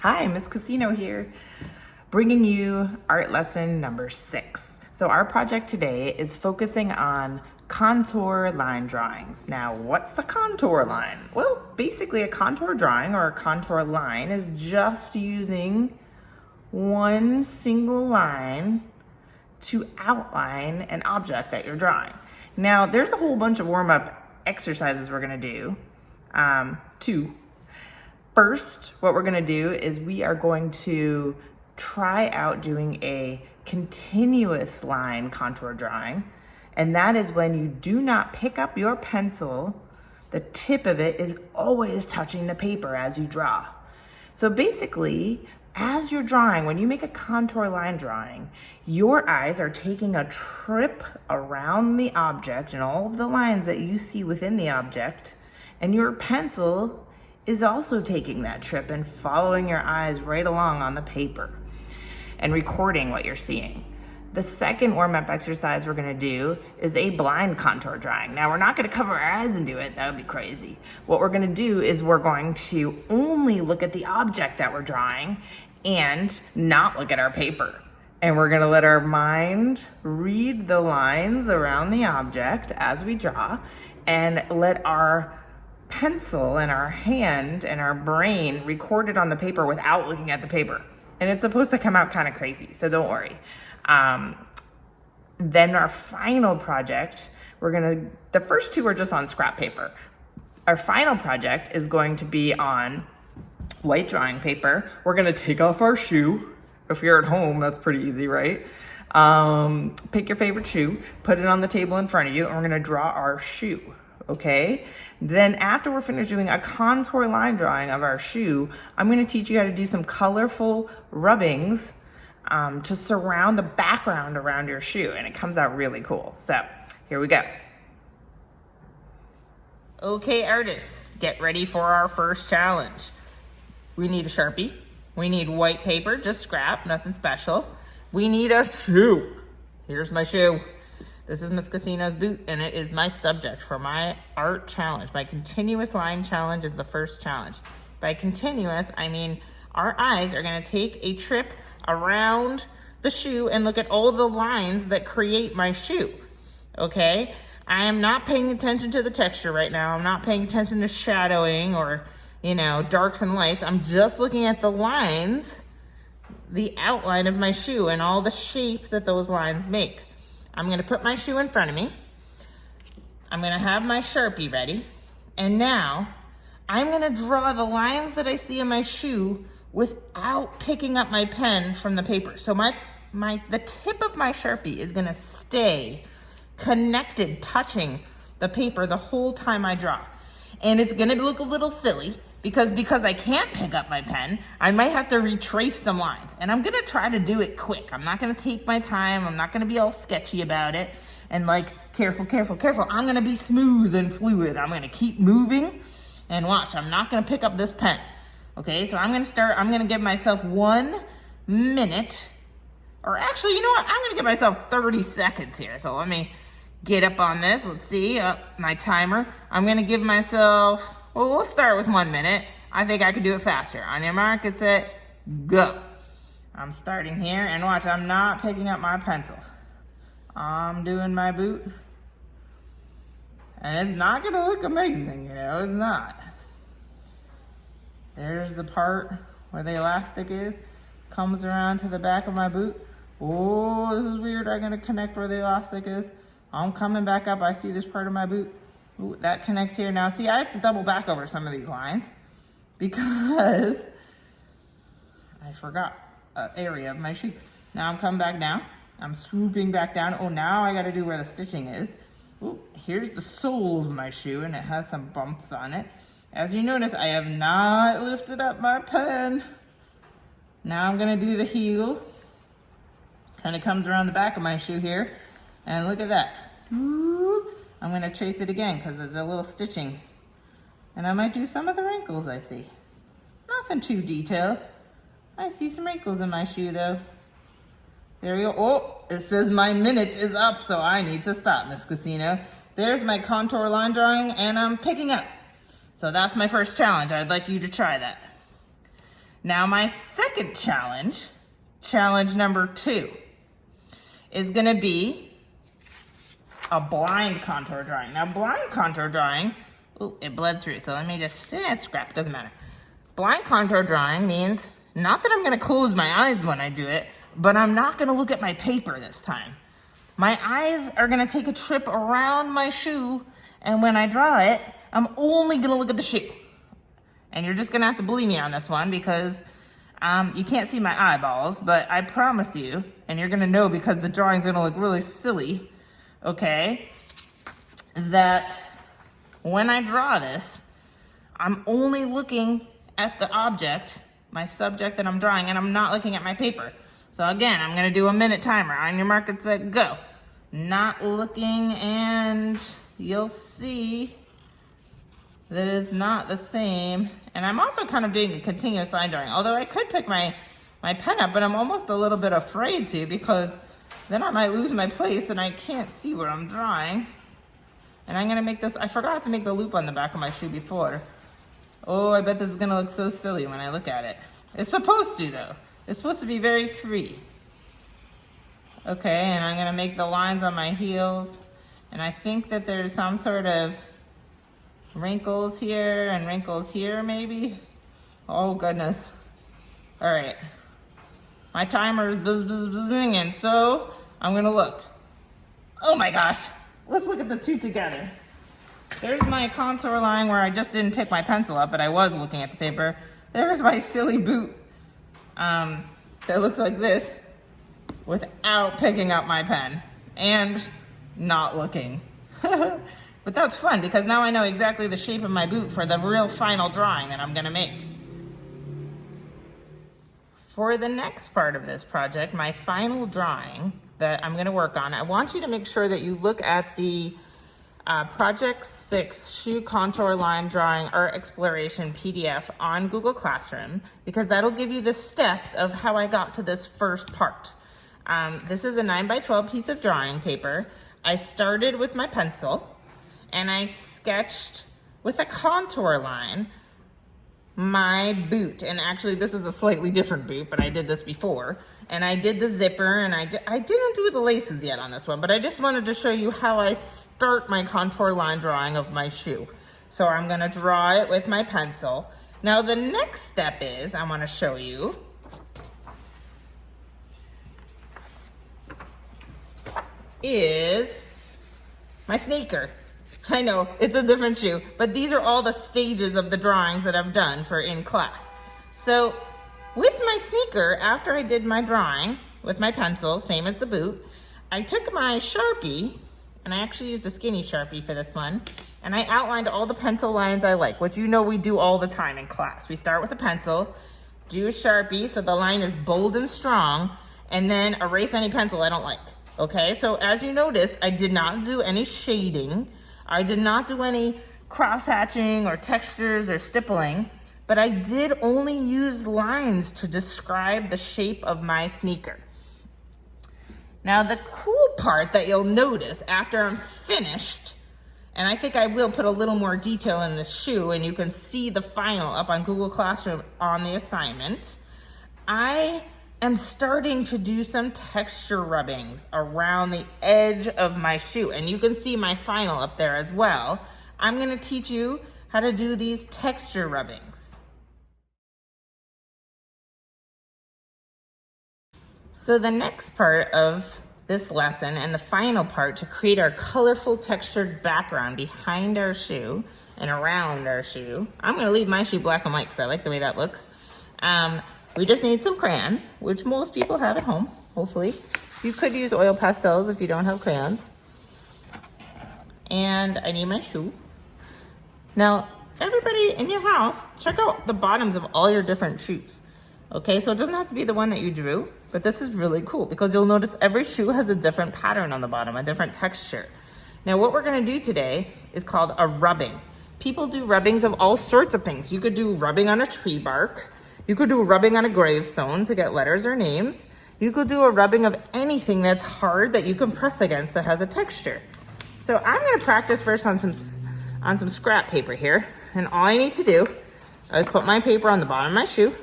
Hi, Miss Cascino here, bringing you art lesson number 6. So our project today is focusing on contour line drawings. Now, what's a contour line? Well, basically a contour drawing or a contour line is just using one single line to outline an object that you're drawing. Now, there's a whole bunch of warm-up exercises we're gonna do, First, what we're gonna do is we are going to try out doing a continuous line contour drawing. And that is when you do not pick up your pencil, the tip of it is always touching the paper as you draw. So basically, as you're drawing, when you make a contour line drawing, your eyes are taking a trip around the object and all of the lines that you see within the object, and your pencil is also taking that trip and following your eyes right along on the paper and recording what you're seeing. The second warm-up exercise we're gonna do is a blind contour drawing. Now, we're not gonna cover our eyes and do it, that would be crazy. What we're gonna do is we're going to only look at the object that we're drawing and not look at our paper. And we're gonna let our mind read the lines around the object as we draw and let our pencil and our hand and our brain record it on the paper without looking at the paper. And it's supposed to come out kind of crazy, so don't worry. Then our final project, the first two are just on scrap paper. Our final project is going to be on white drawing paper. We're gonna take off our shoe. If you're at home, that's pretty easy, right? Pick your favorite shoe, put it on the table in front of you, and we're gonna draw our shoe. Okay, then after we're finished doing a contour line drawing of our shoe, I'm going to teach you how to do some colorful rubbings to surround the background around your shoe, and it comes out really cool. So here we go. Okay, artists, get ready for our first challenge. We need a Sharpie. We need white paper, just scrap, nothing special. We need a shoe. Here's my shoe. This is Miss Cascino's boot, and it is my subject for my art challenge. My continuous line challenge is the first challenge. By continuous, I mean our eyes are gonna take a trip around the shoe and look at all the lines that create my shoe, okay? I am not paying attention to the texture right now. I'm not paying attention to shadowing or, darks and lights. I'm just looking at the lines, the outline of my shoe and all the shapes that those lines make. I'm gonna put my shoe in front of me. I'm gonna have my Sharpie ready. And now I'm gonna draw the lines that I see in my shoe without picking up my pen from the paper. So the tip of my Sharpie is gonna stay connected, touching the paper the whole time I draw. And it's gonna look a little silly because I can't pick up my pen, I might have to retrace some lines. And I'm gonna try to do it quick. I'm not gonna take my time. I'm not gonna be all sketchy about it. And careful, careful, careful. I'm gonna be smooth and fluid. I'm gonna keep moving and watch. I'm not gonna pick up this pen. Okay, so I'm gonna give myself 1 minute, or actually, you know what? I'm gonna give myself 30 seconds here. So let me get up on this. Let's see, my timer. I'm gonna give myself, well, we'll start with 1 minute. I think I could do it faster. On your mark, get set, go. I'm starting here, and watch, I'm not picking up my pencil. I'm doing my boot. And it's not gonna look amazing, it's not. There's the part where the elastic is, comes around to the back of my boot. Oh, this is weird. I'm gonna connect where the elastic is. I'm coming back up, I see this part of my boot. Ooh, that connects here. Now, see, I have to double back over some of these lines because I forgot an area of my shoe. Now I'm coming back down. I'm swooping back down. Oh, now I gotta do where the stitching is. Ooh, here's the sole of my shoe, and it has some bumps on it. As you notice, I have not lifted up my pen. Now I'm gonna do the heel. Kind of comes around the back of my shoe here. And look at that. Ooh. I'm gonna trace it again because there's a little stitching. And I might do some of the wrinkles I see. Nothing too detailed. I see some wrinkles in my shoe though. There we go. Oh, it says my minute is up, so I need to stop, Miss Cascino. There's my contour line drawing, and I'm picking up. So that's my first challenge. I'd like you to try that. Now my second challenge, challenge number 2, is gonna be a blind contour drawing. Now blind contour drawing, ooh, it bled through, so let me just, it's scrap, doesn't matter. Blind contour drawing means not that I'm gonna close my eyes when I do it, but I'm not gonna look at my paper this time. My eyes are gonna take a trip around my shoe, and when I draw it, I'm only gonna look at the shoe. And you're just gonna have to believe me on this one because you can't see my eyeballs, but I promise you, and you're gonna know because the drawing's gonna look really silly, okay, that when I draw this, I'm only looking at the object, my subject that I'm drawing, and I'm not looking at my paper. So again, I'm gonna do a minute timer. On your mark, get set, go. Not looking, and you'll see that it's not the same. And I'm also kind of doing a continuous line drawing, although I could pick my pen up, but I'm almost a little bit afraid to because then I might lose my place and I can't see what I'm drawing. And I'm gonna make this, I forgot to make the loop on the back of my shoe before. Oh, I bet this is gonna look so silly when I look at it. It's supposed to though. It's supposed to be very free. Okay, and I'm gonna make the lines on my heels. And I think that there's some sort of wrinkles here and wrinkles here maybe. Oh goodness. All right. My timer is buzzing, and so I'm gonna look. Oh my gosh. Let's look at the two together. There's my contour line where I just didn't pick my pencil up, but I was looking at the paper. There's my silly boot that looks like this without picking up my pen and not looking. But that's fun because now I know exactly the shape of my boot for the real final drawing that I'm gonna make. For the next part of this project, my final drawing that I'm gonna work on, I want you to make sure that you look at the Project 6 Shoe Contour Line Drawing Art Exploration PDF on Google Classroom, because that'll give you the steps of how I got to this first part. This is a 9x12 piece of drawing paper. I started with my pencil and I sketched with a contour line my boot. And actually this is a slightly different boot, but I did this before. And I did the zipper, and I didn't do the laces yet on this one, but I just wanted to show you how I start my contour line drawing of my shoe. So I'm gonna draw it with my pencil. Now the next step is, I wanna show you is my sneaker. I know, it's a different shoe, but these are all the stages of the drawings that I've done for in class. So with my sneaker, after I did my drawing with my pencil, same as the boot, I took my Sharpie, and I actually used a skinny Sharpie for this one, and I outlined all the pencil lines I like, which you know we do all the time in class. We start with a pencil, do a Sharpie so the line is bold and strong, and then erase any pencil I don't like. Okay, so as you notice, I did not do any shading. I did not do any cross-hatching or textures or stippling, but I did only use lines to describe the shape of my sneaker. Now the cool part that you'll notice after I'm finished, and I think I will put a little more detail in the shoe, and you can see the final up on Google Classroom on the assignment, I am starting to do some texture rubbings around the edge of my shoe. And you can see my final up there as well. I'm gonna teach you how to do these texture rubbings. So the next part of this lesson and the final part to create our colorful textured background behind our shoe and around our shoe. I'm gonna leave my shoe black and white because I like the way that looks. We just need some crayons, which most people have at home, hopefully. You could use oil pastels if you don't have crayons. And I need my shoe. Now, everybody in your house, check out the bottoms of all your different shoes. Okay, so it doesn't have to be the one that you drew, but this is really cool because you'll notice every shoe has a different pattern on the bottom, a different texture. Now, what we're gonna do today is called a rubbing. People do rubbings of all sorts of things. You could do rubbing on a tree bark. You could do a rubbing on a gravestone to get letters or names. You could do a rubbing of anything that's hard that you can press against that has a texture. So I'm gonna practice first on some scrap paper here. And all I need to do is put my paper on the bottom of my shoe.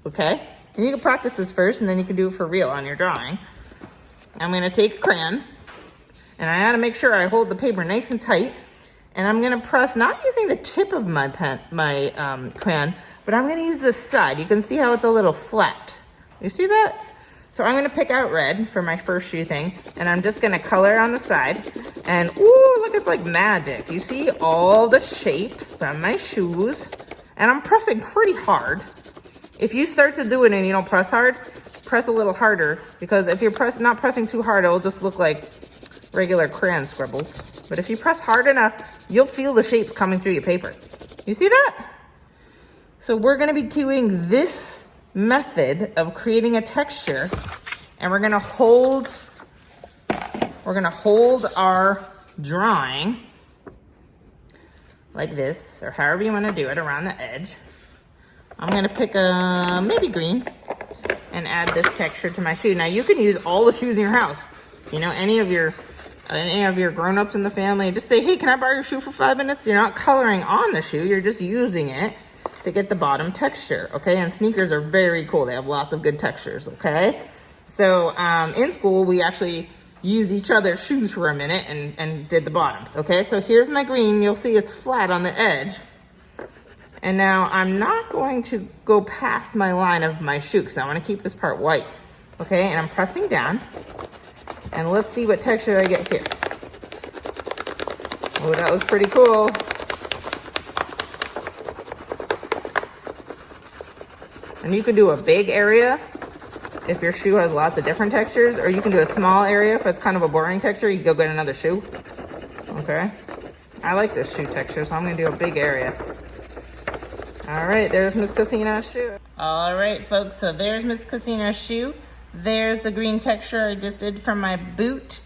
okay? And you can practice this first and then you can do it for real on your drawing. I'm gonna take a crayon and I gotta make sure I hold the paper nice and tight. And I'm gonna press, not using the tip of my crayon, but I'm gonna use this side. You can see how it's a little flat. You see that? So I'm gonna pick out red for my first shoe thing, and I'm just gonna color on the side. And ooh, look, it's like magic. You see all the shapes from my shoes, and I'm pressing pretty hard. If you start to do it and you don't press hard, press a little harder, because if you're not pressing too hard, it'll just look like regular crayon scribbles. But if you press hard enough, you'll feel the shapes coming through your paper. You see that? So we're gonna be doing this method of creating a texture, and we're gonna hold our drawing like this, or however you wanna do it, around the edge. I'm gonna pick a maybe green and add this texture to my shoe. Now you can use all the shoes in your house. You know, any of your grown-ups in the family, just say, hey, can I borrow your shoe for 5 minutes? You're not coloring on the shoe, you're just using it to get the bottom texture, okay? And sneakers are very cool. They have lots of good textures, okay? So in school, we actually used each other's shoes for a minute and did the bottoms, okay? So here's my green. You'll see it's flat on the edge. And now I'm not going to go past my line of my shoe because I want to keep this part white, okay? And I'm pressing down. And let's see what texture I get here. Oh, that was pretty cool. And you can do a big area if your shoe has lots of different textures, or you can do a small area if it's kind of a boring texture. You can go get another shoe. Okay. I like this shoe texture, so I'm gonna do a big area. All right, there's Miss Cascino's shoe. All right, folks, so there's Miss Cascino's shoe. There's the green texture I just did from my boot.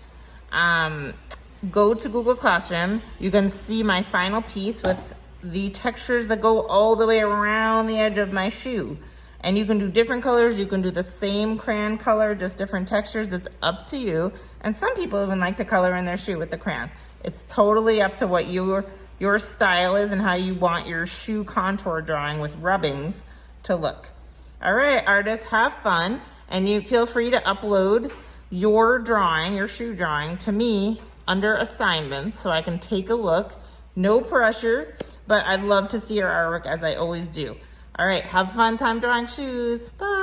Go to Google Classroom. You can see my final piece with the textures that go all the way around the edge of my shoe. And you can do different colors. You can do the same crayon color, just different textures. It's up to you. And some people even like to color in their shoe with the crayon. It's totally up to what your style is and how you want your shoe contour drawing with rubbings to look. All right, artists, have fun. And you feel free to upload your drawing, your shoe drawing, to me under assignments so I can take a look. No pressure, but I'd love to see your artwork as I always do. All right, have a fun time drawing shoes. Bye.